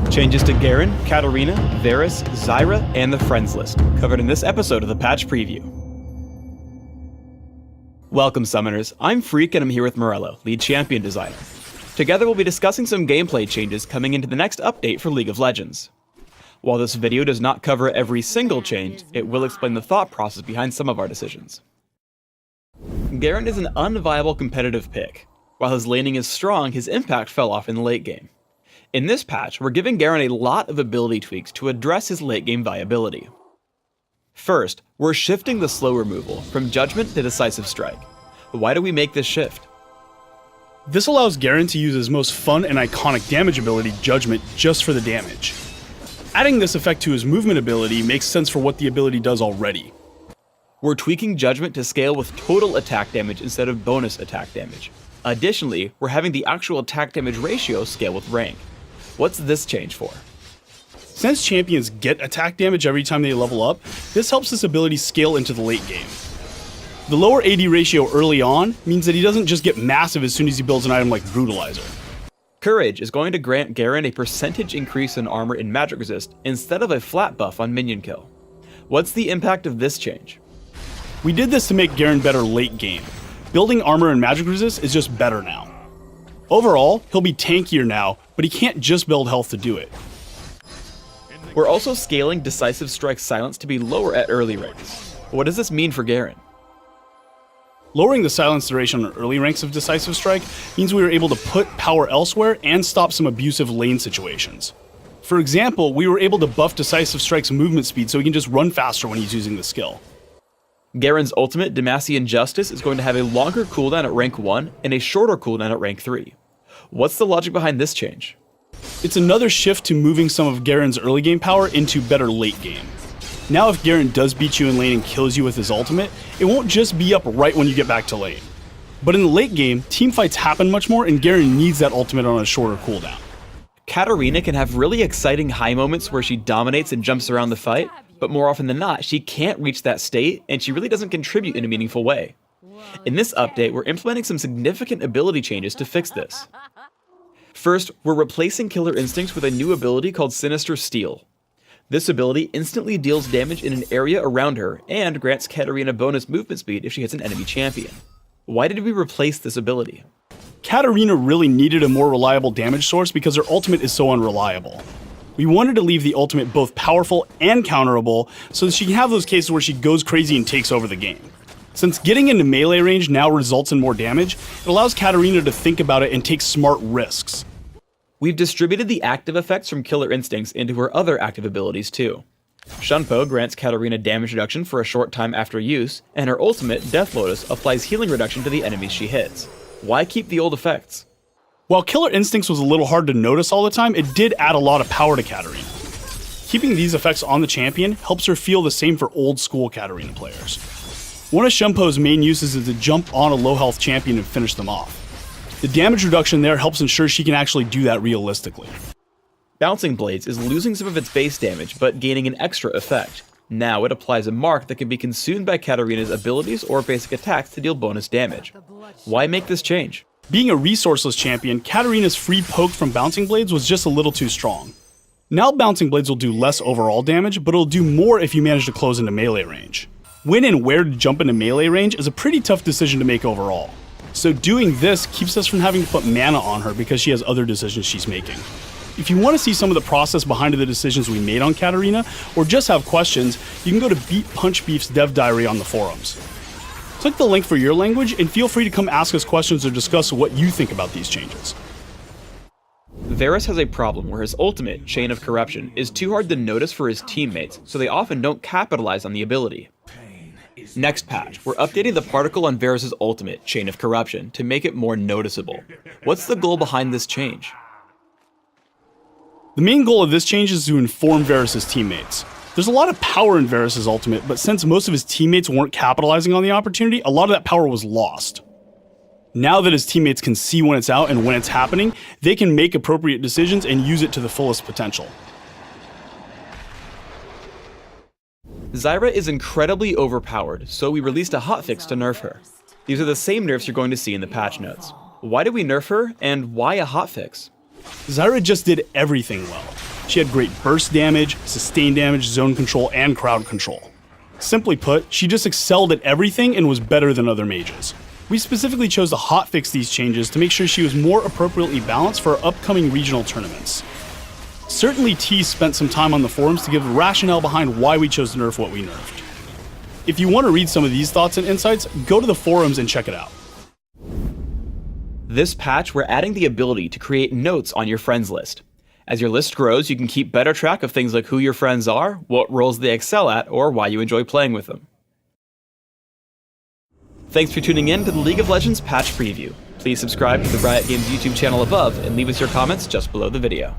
Changes to Garen, Katarina, Varus, Zyra, and the friends list, covered in this episode of the patch preview. Welcome summoners, I'm Freak and I'm here with Morello, lead champion designer. Together we'll be discussing some gameplay changes coming into the next update for League of Legends. While this video does not cover every single change, it will explain the thought process behind some of our decisions. Garen is an unviable competitive pick. While his laning is strong, his impact fell off in the late game. In this patch, we're giving Garen a lot of ability tweaks to address his late game viability. First, we're shifting the slow removal from Judgment to Decisive Strike. Why do we make this shift? This allows Garen to use his most fun and iconic damage ability, Judgment, just for the damage. Adding this effect to his movement ability makes sense for what the ability does already. We're tweaking Judgment to scale with total attack damage instead of bonus attack damage. Additionally, we're having the actual attack damage ratio scale with rank. What's this change for? Since champions get attack damage every time they level up, this helps this ability scale into the late game. The lower AD ratio early on means that he doesn't just get massive as soon as he builds an item like Brutalizer. Courage is going to grant Garen a percentage increase in armor and magic resist instead of a flat buff on minion kill. What's the impact of this change? We did this to make Garen better late game. Building armor and magic resist is just better now. Overall, he'll be tankier now, but he can't just build health to do it. We're also scaling Decisive Strike Silence to be lower at early ranks. What does this mean for Garen? Lowering the silence duration on early ranks of Decisive Strike means we were able to put power elsewhere and stop some abusive lane situations. For example, we were able to buff Decisive Strike's movement speed so he can just run faster when he's using the skill. Garen's ultimate, Demacian Justice, is going to have a longer cooldown at rank 1 and a shorter cooldown at rank 3. What's the logic behind this change? It's another shift to moving some of Garen's early game power into better late game. Now if Garen does beat you in lane and kills you with his ultimate, it won't just be up right when you get back to lane. But in the late game, team fights happen much more and Garen needs that ultimate on a shorter cooldown. Katarina can have really exciting high moments where she dominates and jumps around the fight, but more often than not, she can't reach that state and she really doesn't contribute in a meaningful way. In this update, we're implementing some significant ability changes to fix this. First, we're replacing Killer Instincts with a new ability called Sinister Steel. This ability instantly deals damage in an area around her and grants Katarina bonus movement speed if she hits an enemy champion. Why did we replace this ability? Katarina really needed a more reliable damage source because her ultimate is so unreliable. We wanted to leave the ultimate both powerful and counterable so that she can have those cases where she goes crazy and takes over the game. Since getting into melee range now results in more damage, it allows Katarina to think about it and take smart risks. We've distributed the active effects from Killer Instincts into her other active abilities too. Shunpo grants Katarina damage reduction for a short time after use, and her ultimate, Death Lotus, applies healing reduction to the enemies she hits. Why keep the old effects? While Killer Instincts was a little hard to notice all the time, it did add a lot of power to Katarina. Keeping these effects on the champion helps her feel the same for old school Katarina players. One of Shunpo's main uses is to jump on a low health champion and finish them off. The damage reduction there helps ensure she can actually do that realistically. Bouncing Blades is losing some of its base damage, but gaining an extra effect. Now it applies a mark that can be consumed by Katarina's abilities or basic attacks to deal bonus damage. Why make this change? Being a resourceless champion, Katarina's free poke from Bouncing Blades was just a little too strong. Now Bouncing Blades will do less overall damage, but it'll do more if you manage to close into melee range. When and where to jump into melee range is a pretty tough decision to make overall. So doing this keeps us from having to put mana on her because she has other decisions she's making. If you want to see some of the process behind the decisions we made on Katarina, or just have questions, you can go to Beat Punch Beef's dev diary on the forums. Click the link for your language and feel free to come ask us questions or discuss what you think about these changes. Varus has a problem where his ultimate, Chain of Corruption, is too hard to notice for his teammates, so they often don't capitalize on the ability. Next patch, we're updating the particle on Varus' ultimate, Chain of Corruption, to make it more noticeable. What's the goal behind this change? The main goal of this change is to inform Varus' teammates. There's a lot of power in Varus' ultimate, but since most of his teammates weren't capitalizing on the opportunity, a lot of that power was lost. Now that his teammates can see when it's out and when it's happening, they can make appropriate decisions and use it to the fullest potential. Zyra is incredibly overpowered, so we released a hotfix to nerf her. These are the same nerfs you're going to see in the patch notes. Why did we nerf her, and why a hotfix? Zyra just did everything well. She had great burst damage, sustain damage, zone control, and crowd control. Simply put, she just excelled at everything and was better than other mages. We specifically chose to hotfix these changes to make sure she was more appropriately balanced for our upcoming regional tournaments. Certainly T spent some time on the forums to give the rationale behind why we chose to nerf what we nerfed. If you want to read some of these thoughts and insights, go to the forums and check it out. This patch, we're adding the ability to create notes on your friends list. As your list grows, you can keep better track of things like who your friends are, what roles they excel at, or why you enjoy playing with them. Thanks for tuning in to the League of Legends patch preview. Please subscribe to the Riot Games YouTube channel above and leave us your comments just below the video.